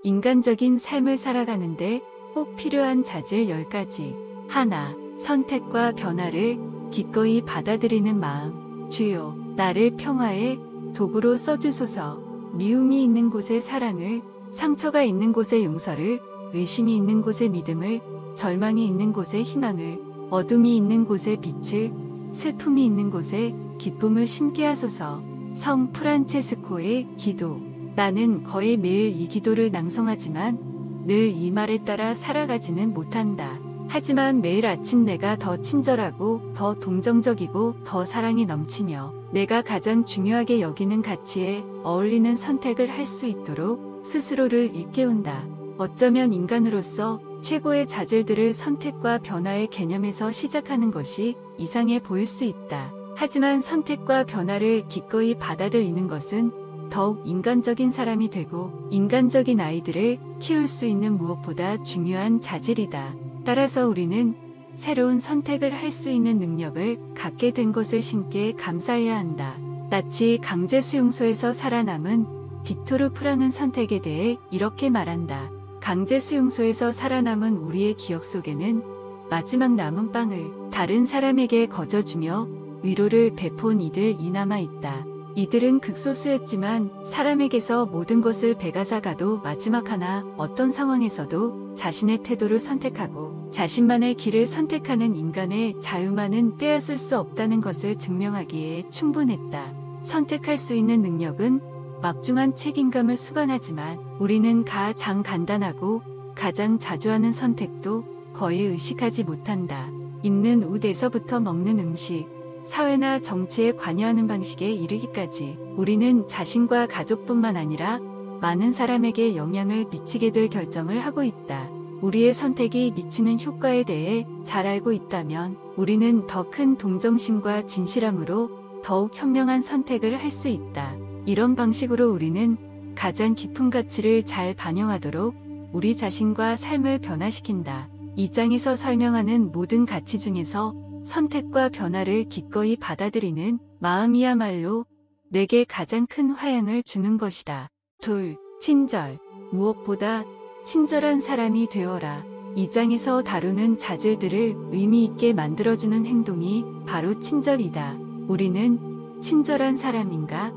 인간적인 삶을 살아가는데 꼭 필요한 자질 10가지. 하나, 선택과 변화를 기꺼이 받아들이는 마음. 주여, 나를 평화의 도구로 써주소서. 미움이 있는 곳에 사랑을, 상처가 있는 곳에 용서를, 의심이 있는 곳에 믿음을, 절망이 있는 곳에 희망을, 어둠이 있는 곳에 빛을, 슬픔이 있는 곳에 기쁨을 심게 하소서. 성 프란체스코의 기도. 나는 거의 매일 이 기도를 낭송하지만 늘 이 말에 따라 살아가지는 못한다. 하지만 매일 아침 내가 더 친절하고 더 동정적이고 더 사랑이 넘치며 내가 가장 중요하게 여기는 가치에 어울리는 선택을 할 수 있도록 스스로를 일깨운다. 어쩌면 인간으로서 최고의 자질들을 선택과 변화의 개념에서 시작하는 것이 이상해 보일 수 있다. 하지만 선택과 변화를 기꺼이 받아들이는 것은 더욱 인간적인 사람이 되고 인간적인 아이들을 키울 수 있는 무엇보다 중요한 자질이다. 따라서 우리는 새로운 선택을 할 수 있는 능력을 갖게 된 것을 신께 감사해야 한다. 나치 강제 수용소에서 살아남은 빅토르 프랑은 선택에 대해 이렇게 말한다. 강제 수용소에서 살아남은 우리의 기억 속에는 마지막 남은 빵을 다른 사람에게 거저주며 위로를 베푼 이들이 남아 있다. 이들은 극소수였지만 사람에게서 모든 것을 빼앗아가도 마지막 하나 어떤 상황에서도 자신의 태도를 선택하고 자신만의 길을 선택하는 인간의 자유만은 빼앗을 수 없다는 것을 증명하기에 충분했다. 선택할 수 있는 능력은 막중한 책임감을 수반하지만 우리는 가장 간단하고 가장 자주 하는 선택도 거의 의식하지 못한다. 입는 옷에서부터 먹는 음식, 사회나 정치에 관여하는 방식에 이르기까지 우리는 자신과 가족뿐만 아니라 많은 사람에게 영향을 미치게 될 결정을 하고 있다. 우리의 선택이 미치는 효과에 대해 잘 알고 있다면 우리는 더 큰 동정심과 진실함으로 더욱 현명한 선택을 할 수 있다. 이런 방식으로 우리는 가장 깊은 가치를 잘 반영하도록 우리 자신과 삶을 변화시킨다. 이 장에서 설명하는 모든 가치 중에서 선택과 변화를 기꺼이 받아들이는 마음이야말로 내게 가장 큰 화양을 주는 것이다. 둘, 친절. 무엇보다 친절한 사람이 되어라. 이 장에서 다루는 자질들을 의미 있게 만들어주는 행동이 바로 친절이다. 우리는 친절한 사람인가?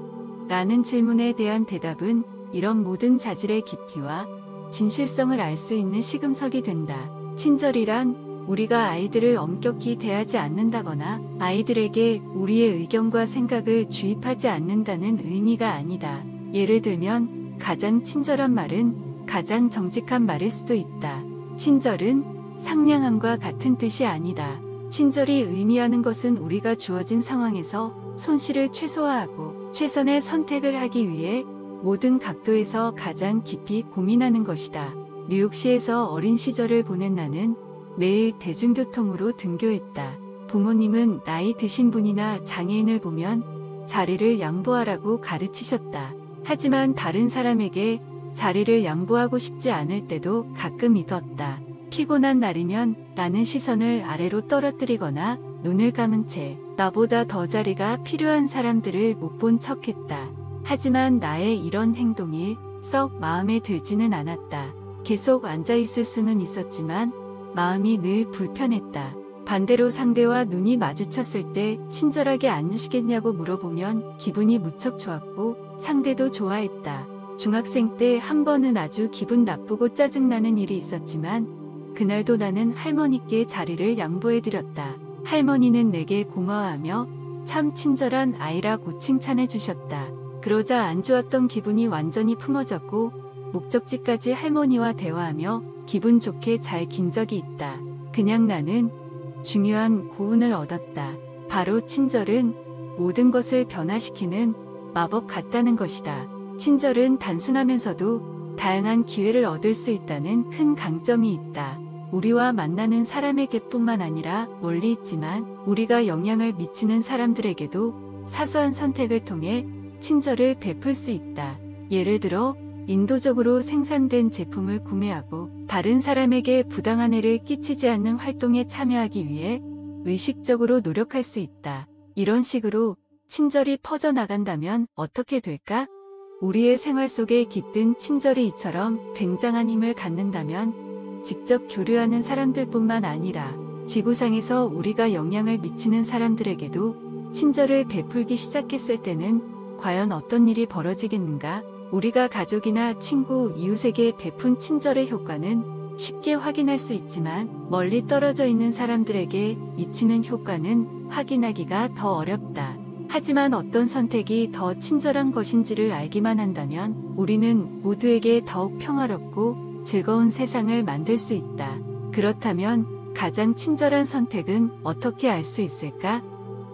라는 질문에 대한 대답은 이런 모든 자질의 깊이와 진실성을 알 수 있는 시금석이 된다. 친절이란 우리가 아이들을 엄격히 대하지 않는다거나 아이들에게 우리의 의견과 생각을 주입하지 않는다는 의미가 아니다. 예를 들면 가장 친절한 말은 가장 정직한 말일 수도 있다. 친절은 상냥함과 같은 뜻이 아니다. 친절이 의미하는 것은 우리가 주어진 상황에서 손실을 최소화하고 최선의 선택을 하기 위해 모든 각도에서 가장 깊이 고민하는 것이다. 뉴욕시에서 어린 시절을 보낸 나는 매일 대중교통으로 등교했다. 부모님은 나이 드신 분이나 장애인을 보면 자리를 양보하라고 가르치셨다. 하지만 다른 사람에게 자리를 양보하고 싶지 않을 때도 가끔 있었다. 피곤한 날이면 나는 시선을 아래로 떨어뜨리거나 눈을 감은 채 나보다 더 자리가 필요한 사람들을 못 본 척했다. 하지만 나의 이런 행동이 썩 마음에 들지는 않았다. 계속 앉아있을 수는 있었지만 마음이 늘 불편했다. 반대로 상대와 눈이 마주쳤을 때 친절하게 앉으시겠냐고 물어보면 기분이 무척 좋았고 상대도 좋아했다. 중학생 때 한 번은 아주 기분 나쁘고 짜증나는 일이 있었지만 그날도 나는 할머니께 자리를 양보해드렸다. 할머니는 내게 고마워하며 참 친절한 아이라고 칭찬해 주셨다. 그러자 안 좋았던 기분이 완전히 품어졌고 목적지까지 할머니와 대화하며 기분 좋게 잘 긴 적이 있다. 그냥 나는 중요한 고운을 얻었다. 바로 친절은 모든 것을 변화시키는 마법 같다는 것이다. 친절은 단순하면서도 다양한 기회를 얻을 수 있다는 큰 강점이 있다. 우리와 만나는 사람에게뿐만 아니라 멀리 있지만 우리가 영향을 미치는 사람들에게도 사소한 선택을 통해 친절을 베풀 수 있다. 예를 들어 인도적으로 생산된 제품을 구매하고 다른 사람에게 부당한 해를 끼치지 않는 활동에 참여하기 위해 의식적으로 노력할 수 있다. 이런 식으로 친절이 퍼져나간다면 어떻게 될까? 우리의 생활 속에 깃든 친절이 이처럼 굉장한 힘을 갖는다면 직접 교류하는 사람들뿐만 아니라 지구상에서 우리가 영향을 미치는 사람들에게도 친절을 베풀기 시작했을 때는 과연 어떤 일이 벌어지겠는가? 우리가 가족이나 친구, 이웃에게 베푼 친절의 효과는 쉽게 확인할 수 있지만 멀리 떨어져 있는 사람들에게 미치는 효과는 확인하기가 더 어렵다. 하지만 어떤 선택이 더 친절한 것인지를 알기만 한다면 우리는 모두에게 더욱 평화롭고 즐거운 세상을 만들 수 있다. 그렇다면 가장 친절한 선택은 어떻게 알 수 있을까?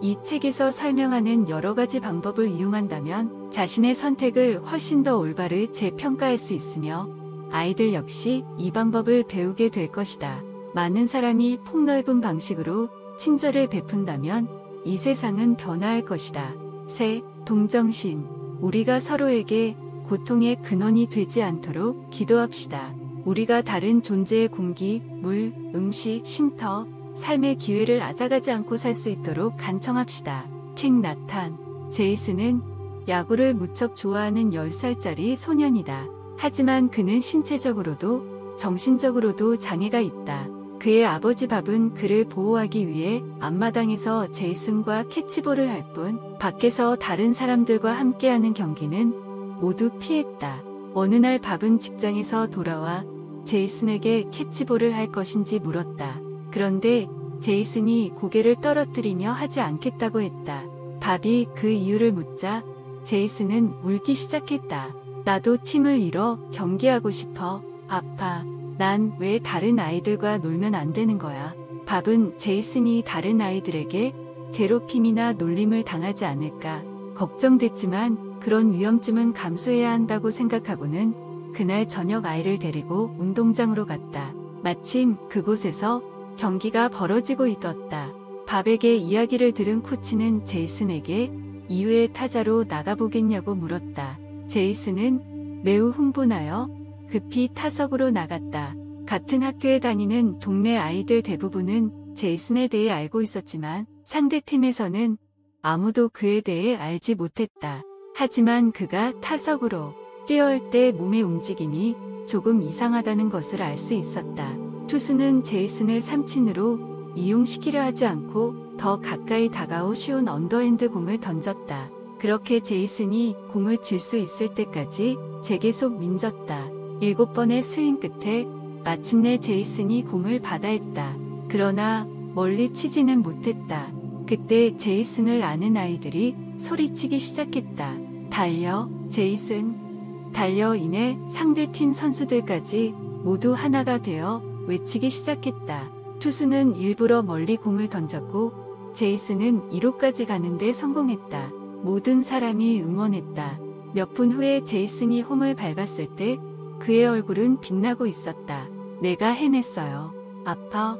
이 책에서 설명하는 여러 가지 방법을 이용한다면 자신의 선택을 훨씬 더 올바르게 재평가할 수 있으며 아이들 역시 이 방법을 배우게 될 것이다. 많은 사람이 폭넓은 방식으로 친절을 베푼다면 이 세상은 변화할 것이다. 세, 동정심. 우리가 서로에게 고통의 근원이 되지 않도록 기도합시다. 우리가 다른 존재의 공기, 물, 음식, 쉼터, 삶의 기회를 앗아가지 않고 살 수 있도록 간청합시다. 틱 나탄. 제이슨은 야구를 무척 좋아하는 10살짜리 소년이다. 하지만 그는 신체적으로도 정신적으로도 장애가 있다. 그의 아버지 밥은 그를 보호하기 위해 앞마당에서 제이슨과 캐치볼을 할 뿐 밖에서 다른 사람들과 함께하는 경기는 모두 피했다. 어느 날 밥은 직장에서 돌아와 제이슨에게 캐치볼을 할 것인지 물었다. 그런데 제이슨이 고개를 떨어뜨리며 하지 않겠다고 했다. 밥이 그 이유를 묻자 제이슨은 울기 시작했다. 나도 팀을 잃어 경기하고 싶어. 아파. 난 왜 다른 아이들과 놀면 안 되는 거야? 밥은 제이슨이 다른 아이들에게 괴롭힘이나 놀림을 당하지 않을까 걱정됐지만 그런 위험쯤은 감수해야 한다고 생각하고는 그날 저녁 아이를 데리고 운동장으로 갔다. 마침 그곳에서 경기가 벌어지고 있었다. 밥에게 이야기를 들은 코치는 제이슨에게 이후의 타자로 나가보겠냐고 물었다. 제이슨은 매우 흥분하여 급히 타석으로 나갔다. 같은 학교에 다니는 동네 아이들 대부분은 제이슨에 대해 알고 있었지만 상대팀에서는 아무도 그에 대해 알지 못했다. 하지만 그가 타석으로 뛰어올 때 몸의 움직임이 조금 이상하다는 것을 알 수 있었다. 투수는 제이슨을 삼진으로 이용시키려 하지 않고 더 가까이 다가오 쉬운 언더핸드 공을 던졌다. 그렇게 제이슨이 공을 질 수 있을 때까지 제게 속 민졌다. 7번의 스윙 끝에 마침내 제이슨이 공을 받아했다. 그러나 멀리 치지는 못했다. 그때 제이슨을 아는 아이들이 소리치기 시작했다. 달려, 제이슨. 달려. 이내 상대팀 선수들까지 모두 하나가 되어 외치기 시작했다. 투수는 일부러 멀리 공을 던졌고 제이슨은 2루까지 가는데 성공했다. 모든 사람이 응원했다. 몇 분 후에 제이슨이 홈을 밟았을 때 그의 얼굴은 빛나고 있었다. 내가 해냈어요. 아파.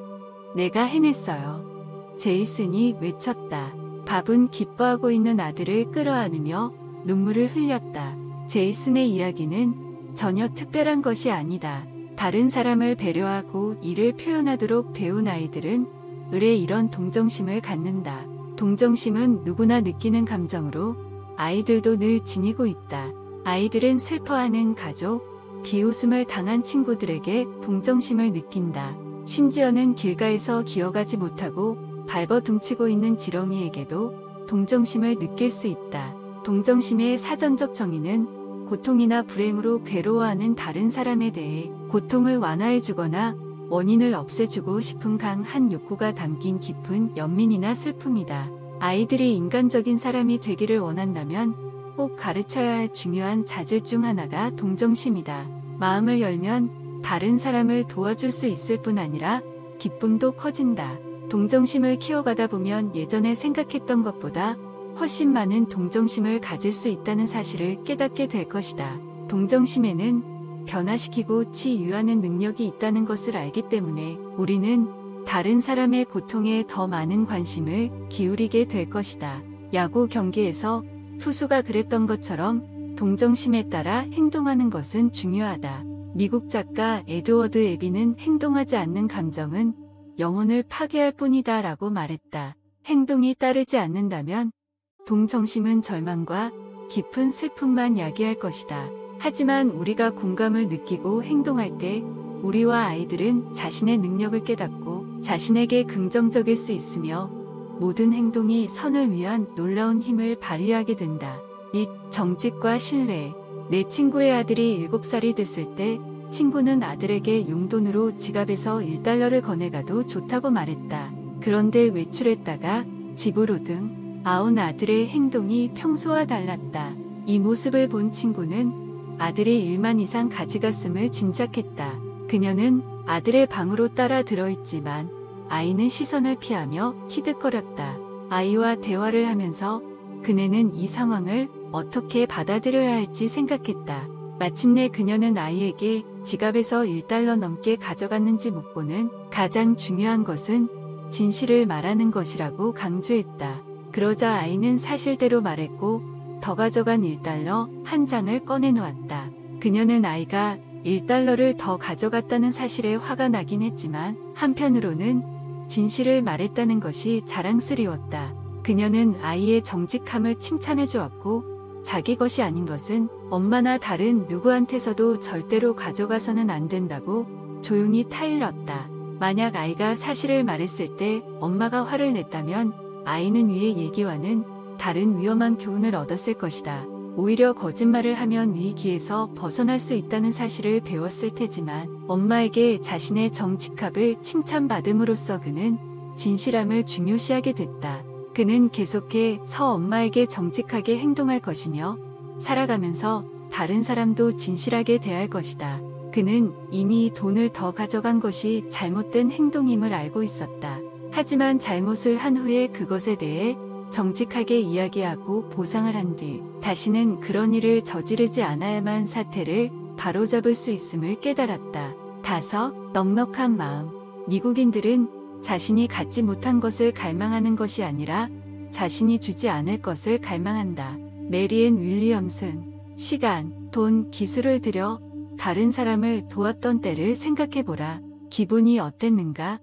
내가 해냈어요. 제이슨이 외쳤다. 밥은 기뻐하고 있는 아들을 끌어안으며 눈물을 흘렸다. 제이슨의 이야기는 전혀 특별한 것이 아니다. 다른 사람을 배려하고 이를 표현하도록 배운 아이들은 의례 이런 동정심을 갖는다. 동정심은 누구나 느끼는 감정으로 아이들도 늘 지니고 있다. 아이들은 슬퍼하는 가족, 비웃음을 당한 친구들에게 동정심을 느낀다. 심지어는 길가에서 기어가지 못하고 발버둥치고 있는 지렁이에게도 동정심을 느낄 수 있다. 동정심의 사전적 정의는 고통이나 불행으로 괴로워하는 다른 사람에 대해 고통을 완화해주거나 원인을 없애주고 싶은 강한 욕구가 담긴 깊은 연민이나 슬픔이다. 아이들이 인간적인 사람이 되기를 원한다면 꼭 가르쳐야 할 중요한 자질 중 하나가 동정심이다. 마음을 열면 다른 사람을 도와줄 수 있을 뿐 아니라 기쁨도 커진다. 동정심을 키워가다 보면 예전에 생각했던 것보다 훨씬 많은 동정심을 가질 수 있다는 사실을 깨닫게 될 것이다. 동정심에는 변화시키고 치유하는 능력이 있다는 것을 알기 때문에 우리는 다른 사람의 고통에 더 많은 관심을 기울이게 될 것이다. 야구 경기에서 투수가 그랬던 것처럼 동정심에 따라 행동하는 것은 중요하다. 미국 작가 에드워드 에비는 행동하지 않는 감정은 영혼을 파괴할 뿐이다 라고 말했다. 행동이 따르지 않는다면 동정심은 절망과 깊은 슬픔만 야기할 것이다. 하지만 우리가 공감을 느끼고 행동할 때 우리와 아이들은 자신의 능력을 깨닫고 자신에게 긍정적일 수 있으며 모든 행동이 선을 위한 놀라운 힘을 발휘하게 된다. 및 정직과 신뢰. 내 친구의 아들이 7살이 됐을 때 친구는 아들에게 용돈으로 지갑에서 1달러를 꺼내가도 좋다고 말했다. 그런데 외출했다가 집으로 등 아온 아들의 행동이 평소와 달랐다. 이 모습을 본 친구는 아들이 1만 이상 가져갔음을 짐작했다. 그녀는 아들의 방으로 따라 들어있지만 아이는 시선을 피하며 히득거렸다. 아이와 대화를 하면서 그녀는 이 상황을 어떻게 받아들여야 할지 생각했다. 마침내 그녀는 아이에게 지갑에서 1달러 넘게 가져갔는지 묻고는 가장 중요한 것은 진실을 말하는 것이라고 강조했다. 그러자 아이는 사실대로 말했고 더 가져간 1달러 한 장을 꺼내놓았다. 그녀는 아이가 1달러를 더 가져갔다는 사실에 화가 나긴 했지만 한편으로는 진실을 말했다는 것이 자랑스러웠다. 그녀는 아이의 정직함을 칭찬해 주었고 자기 것이 아닌 것은 엄마나 다른 누구한테서도 절대로 가져가서는 안 된다고 조용히 타일렀다. 만약 아이가 사실을 말했을 때 엄마가 화를 냈다면 아이는 위의 얘기와는 다른 위험한 교훈을 얻었을 것이다. 오히려 거짓말을 하면 위기에서 벗어날 수 있다는 사실을 배웠을 테지만 엄마에게 자신의 정직함을 칭찬받음으로써 그는 진실함을 중요시하게 됐다. 그는 계속해서 엄마에게 정직하게 행동할 것이며 살아가면서 다른 사람도 진실하게 대할 것이다. 그는 이미 돈을 더 가져간 것이 잘못된 행동임을 알고 있었다. 하지만 잘못을 한 후에 그것에 대해 정직하게 이야기하고 보상을 한 뒤 다시는 그런 일을 저지르지 않아야만 사태를 바로잡을 수 있음을 깨달았다. 5. 넉넉한 마음. 미국인들은 자신이 갖지 못한 것을 갈망하는 것이 아니라 자신이 주지 않을 것을 갈망한다. 메리앤 윌리엄슨. 시간, 돈, 기술을 들여 다른 사람을 도왔던 때를 생각해보라. 기분이 어땠는가?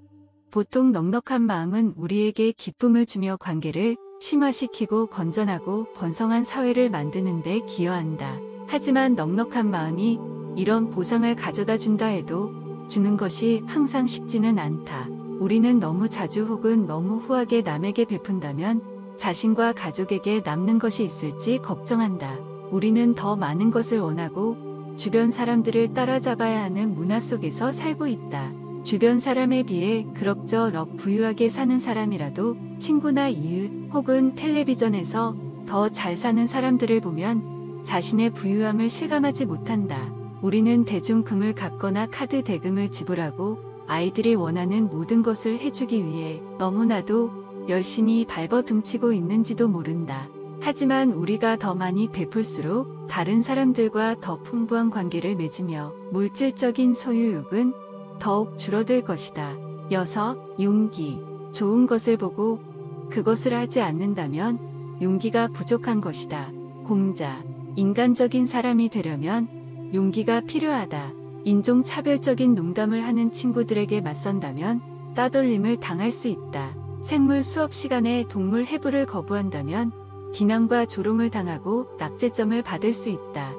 보통 넉넉한 마음은 우리에게 기쁨을 주며 관계를 심화시키고 건전하고 번성한 사회를 만드는 데 기여한다. 하지만 넉넉한 마음이 이런 보상을 가져다 준다 해도 주는 것이 항상 쉽지는 않다. 우리는 너무 자주 혹은 너무 후하게 남에게 베푼다면 자신과 가족에게 남는 것이 있을지 걱정한다. 우리는 더 많은 것을 원하고 주변 사람들을 따라잡아야 하는 문화 속에서 살고 있다. 주변 사람에 비해 그럭저럭 부유하게 사는 사람이라도 친구나 이웃 혹은 텔레비전에서 더 잘 사는 사람들을 보면 자신의 부유함을 실감하지 못한다. 우리는 대중금을 갚거나 카드 대금을 지불하고 아이들이 원하는 모든 것을 해주기 위해 너무나도 열심히 발버둥치고 있는지도 모른다. 하지만 우리가 더 많이 베풀수록 다른 사람들과 더 풍부한 관계를 맺으며 물질적인 소유욕은 더욱 줄어들 것이다. 6. 용기. 좋은 것을 보고 그것을 하지 않는다면 용기가 부족한 것이다. 공자. 인간적인 사람이 되려면 용기가 필요하다. 인종차별적인 농담을 하는 친구들에게 맞선다면 따돌림을 당할 수 있다. 생물 수업 시간에 동물 해부를 거부한다면 비난과 조롱을 당하고 낙제점을 받을 수 있다.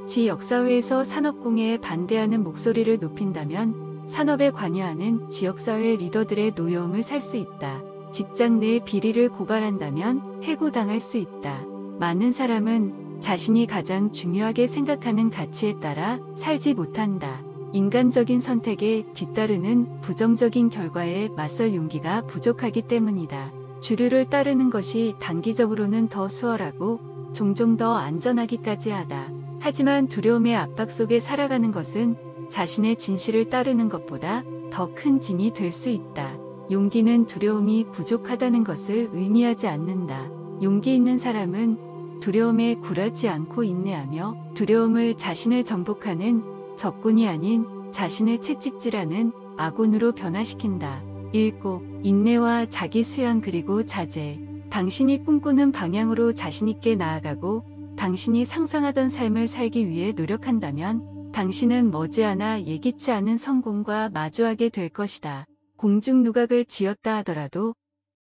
지역사회에서 산업공해에 반대하는 목소리를 높인다면 산업에 관여하는 지역사회 리더들의 노여움을 살 수 있다. 직장 내 비리를 고발한다면 해고당할 수 있다. 많은 사람은 자신이 가장 중요하게 생각하는 가치에 따라 살지 못한다. 인간적인 선택에 뒤따르는 부정적인 결과에 맞설 용기가 부족하기 때문이다. 주류를 따르는 것이 단기적으로는 더 수월하고 종종 더 안전하기까지 하다. 하지만 두려움의 압박 속에 살아가는 것은 자신의 진실을 따르는 것보다 더 큰 짐이 될 수 있다. 용기는 두려움이 부족하다는 것을 의미하지 않는다. 용기 있는 사람은 두려움에 굴하지 않고 인내하며 두려움을 자신을 정복하는 적군이 아닌 자신을 채찍질하는 아군으로 변화시킨다. 7. 인내와 자기 수양 그리고 자제. 당신이 꿈꾸는 방향으로 자신있게 나아가고 당신이 상상하던 삶을 살기 위해 노력한다면 당신은 머지않아 예기치 않은 성공과 마주하게 될 것이다. 공중 누각을 지었다 하더라도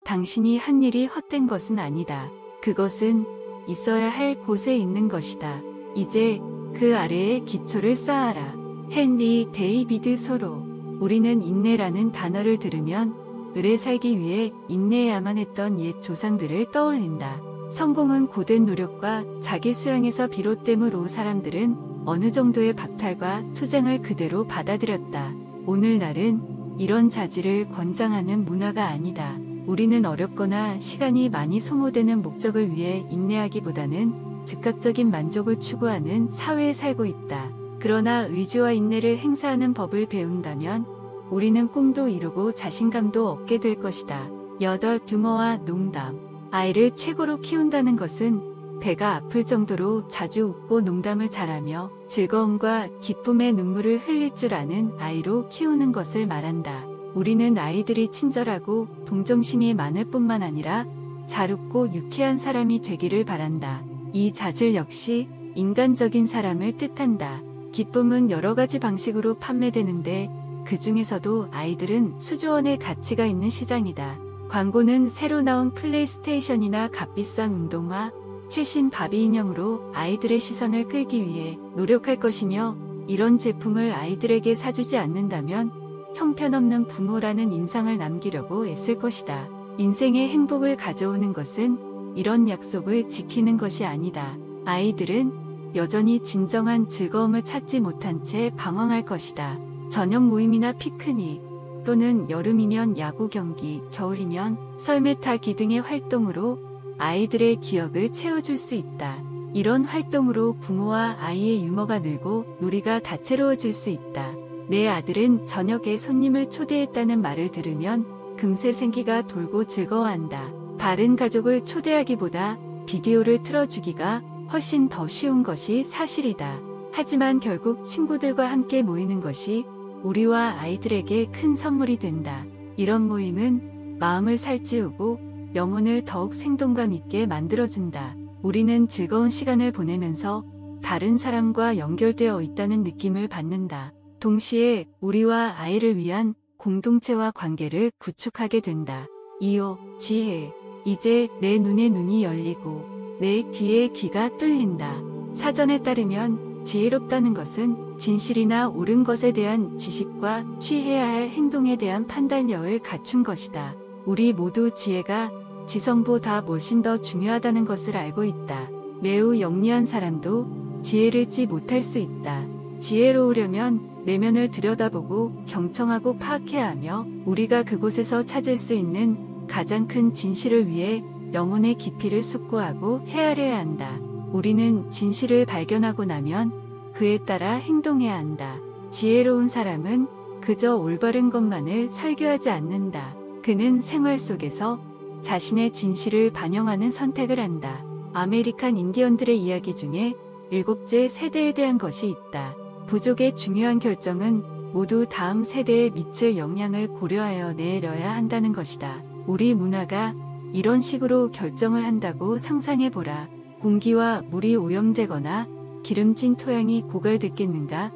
당신이 한 일이 헛된 것은 아니다. 그것은 있어야 할 곳에 있는 것이다. 이제 그 아래에 기초를 쌓아라. 헨리 데이비드 소로. 우리는 인내라는 단어를 들으면 오래 살기 위해 인내해야만 했던 옛 조상들을 떠올린다. 성공은 고된 노력과 자기 수양에서 비롯되므로 사람들은 어느 정도의 박탈과 투쟁을 그대로 받아들였다. 오늘날은 이런 자질을 권장하는 문화가 아니다. 우리는 어렵거나 시간이 많이 소모되는 목적을 위해 인내하기보다는 즉각적인 만족을 추구하는 사회에 살고 있다. 그러나 의지와 인내를 행사하는 법을 배운다면 우리는 꿈도 이루고 자신감도 얻게 될 것이다. 8. 유머와 농담. 아이를 최고로 키운다는 것은 배가 아플 정도로 자주 웃고 농담을 잘하며 즐거움과 기쁨의 눈물을 흘릴 줄 아는 아이로 키우는 것을 말한다. 우리는 아이들이 친절하고 동정심이 많을 뿐만 아니라 잘 웃고 유쾌한 사람이 되기를 바란다. 이 자질 역시 인간적인 사람을 뜻한다. 기쁨은 여러 가지 방식으로 판매되는데 그 중에서도 아이들은 수조원의 가치가 있는 시장이다. 광고는 새로 나온 플레이스테이션이나 값비싼 운동화, 최신 바비 인형으로 아이들의 시선을 끌기 위해 노력할 것이며 이런 제품을 아이들에게 사주지 않는다면 형편없는 부모라는 인상을 남기려고 애쓸 것이다. 인생의 행복을 가져오는 것은 이런 약속을 지키는 것이 아니다. 아이들은 여전히 진정한 즐거움을 찾지 못한 채 방황할 것이다. 저녁 모임이나 피크닉, 또는 여름이면 야구 경기, 겨울이면 썰매 타기 등의 활동으로 아이들의 기억을 채워줄 수 있다. 이런 활동으로 부모와 아이의 유머가 늘고 놀이가 다채로워질 수 있다. 내 아들은 저녁에 손님을 초대했다는 말을 들으면 금세 생기가 돌고 즐거워한다. 다른 가족을 초대하기보다 비디오를 틀어주기가 훨씬 더 쉬운 것이 사실이다. 하지만 결국 친구들과 함께 모이는 것이 우리와 아이들에게 큰 선물이 된다. 이런 모임은 마음을 살찌우고 영혼을 더욱 생동감 있게 만들어준다. 우리는 즐거운 시간을 보내면서 다른 사람과 연결되어 있다는 느낌을 받는다. 동시에 우리와 아이를 위한 공동체와 관계를 구축하게 된다. 2호 지혜. 이제 내 눈에 눈이 열리고 내 귀에 귀가 뚫린다. 사전에 따르면 지혜롭다는 것은 진실이나 옳은 것에 대한 지식과 취해야 할 행동에 대한 판단력을 갖춘 것이다. 우리 모두 지혜가 지성보다 훨씬 더 중요하다는 것을 알고 있다. 매우 영리한 사람도 지혜를 잃지 못할 수 있다. 지혜로우려면 내면을 들여다보고 경청하고 파악해야 하며 우리가 그곳에서 찾을 수 있는 가장 큰 진실을 위해 영혼의 깊이를 숙고하고 헤아려야 한다. 우리는 진실을 발견하고 나면 그에 따라 행동해야 한다. 지혜로운 사람은 그저 올바른 것만을 설교하지 않는다. 그는 생활 속에서 자신의 진실을 반영하는 선택을 한다. 아메리칸 인디언들의 이야기 중에 7째 세대에 대한 것이 있다. 부족의 중요한 결정은 모두 다음 세대에 미칠 영향을 고려하여 내려야 한다는 것이다. 우리 문화가 이런 식으로 결정을 한다고 상상해보라. 공기와 물이 오염되거나 기름진 토양이 고갈됐겠는가?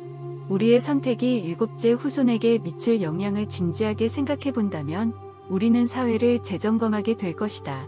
우리의 선택이 7째 후손에게 미칠 영향을 진지하게 생각해본다면 우리는 사회를 재점검하게 될 것이다.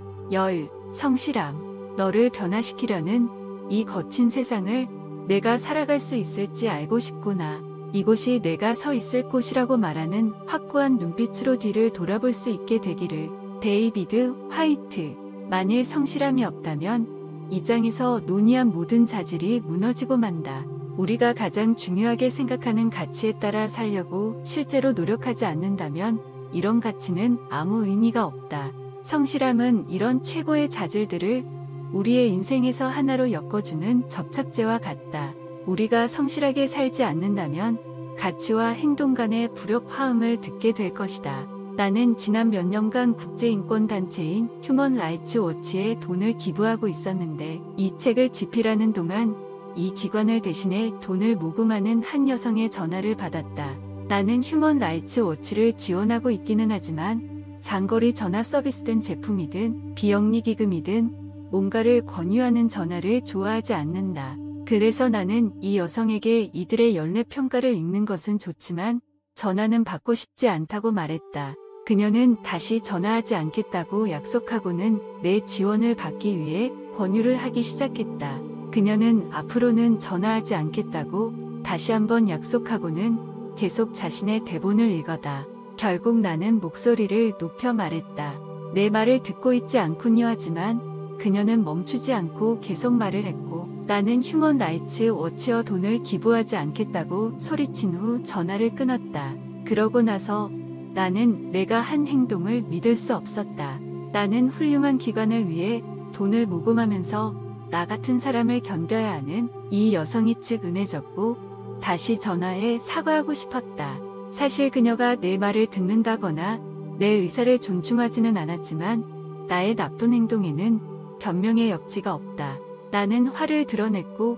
성실함. 너를 변화시키려는 이 거친 세상을 내가 살아갈 수 있을지 알고 싶구나. 이곳이 내가 서 있을 곳이라고 말하는 확고한 눈빛으로 뒤를 돌아볼 수 있게 되기를. 데이비드 화이트. 만일 성실함이 없다면 이 장에서 논의한 모든 자질이 무너지고 만다. 우리가 가장 중요하게 생각하는 가치에 따라 살려고 실제로 노력하지 않는다면 이런 가치는 아무 의미가 없다. 성실함은 이런 최고의 자질들을 우리의 인생에서 하나로 엮어주는 접착제와 같다. 우리가 성실하게 살지 않는다면 가치와 행동 간의 불협화음을 듣게 될 것이다. 나는 지난 몇 년간 국제인권단체인 휴먼 라이츠 워치에 돈을 기부하고 있었는데 이 책을 집필하는 동안 이 기관을 대신해 돈을 모금하는 한 여성의 전화를 받았다. 나는 휴먼 라이츠 워치를 지원하고 있기는 하지만 장거리 전화 서비스된 제품이든 비영리 기금이든 뭔가를 권유하는 전화를 좋아하지 않는다. 그래서 나는 이 여성에게 이들의 연례평가를 읽는 것은 좋지만 전화는 받고 싶지 않다고 말했다. 그녀는 다시 전화하지 않겠다고 약속하고는 내 지원을 받기 위해 권유를 하기 시작했다. 그녀는 앞으로는 전화하지 않겠다고 다시 한번 약속하고는 계속 자신의 대본을 읽어다. 결국 나는 목소리를 높여 말했다. 내 말을 듣고 있지 않군요. 하지만 그녀는 멈추지 않고 계속 말을 했고, 나는 휴먼 라이츠 워치에 돈을 기부하지 않겠다고 소리친 후 전화를 끊었다. 그러고 나서 나는 내가 한 행동을 믿을 수 없었다. 나는 훌륭한 기관을 위해 돈을 모금하면서 나 같은 사람을 견뎌야 하는 이 여성이 은해졌고 다시 전화해 사과하고 싶었다. 사실 그녀가 내 말을 듣는다거나 내 의사를 존중하지는 않았지만 나의 나쁜 행동에는 변명의 여지가 없다. 나는 화를 드러냈고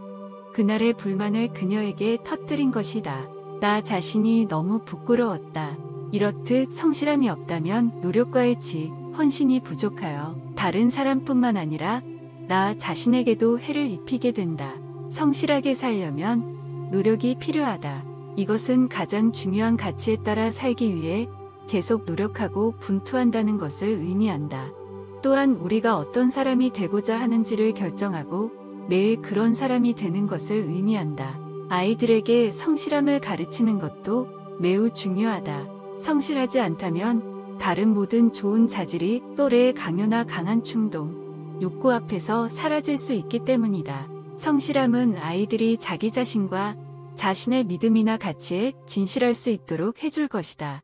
그날의 불만을 그녀에게 터뜨린 것이다. 나 자신이 너무 부끄러웠다. 이렇듯 성실함이 없다면 노력과의 헌신이 부족하여 다른 사람뿐만 아니라 나 자신에게도 해를 입히게 된다. 성실하게 살려면 노력이 필요하다. 이것은 가장 중요한 가치에 따라 살기 위해 계속 노력하고 분투한다는 것을 의미한다. 또한 우리가 어떤 사람이 되고자 하는지를 결정하고 매일 그런 사람이 되는 것을 의미한다. 아이들에게 성실함을 가르치는 것도 매우 중요하다. 성실하지 않다면 다른 모든 좋은 자질이 또래의 강요나 강한 충동, 욕구 앞에서 사라질 수 있기 때문이다. 성실함은 아이들이 자기 자신과 자신의 믿음이나 가치에 진실할 수 있도록 해줄 것이다.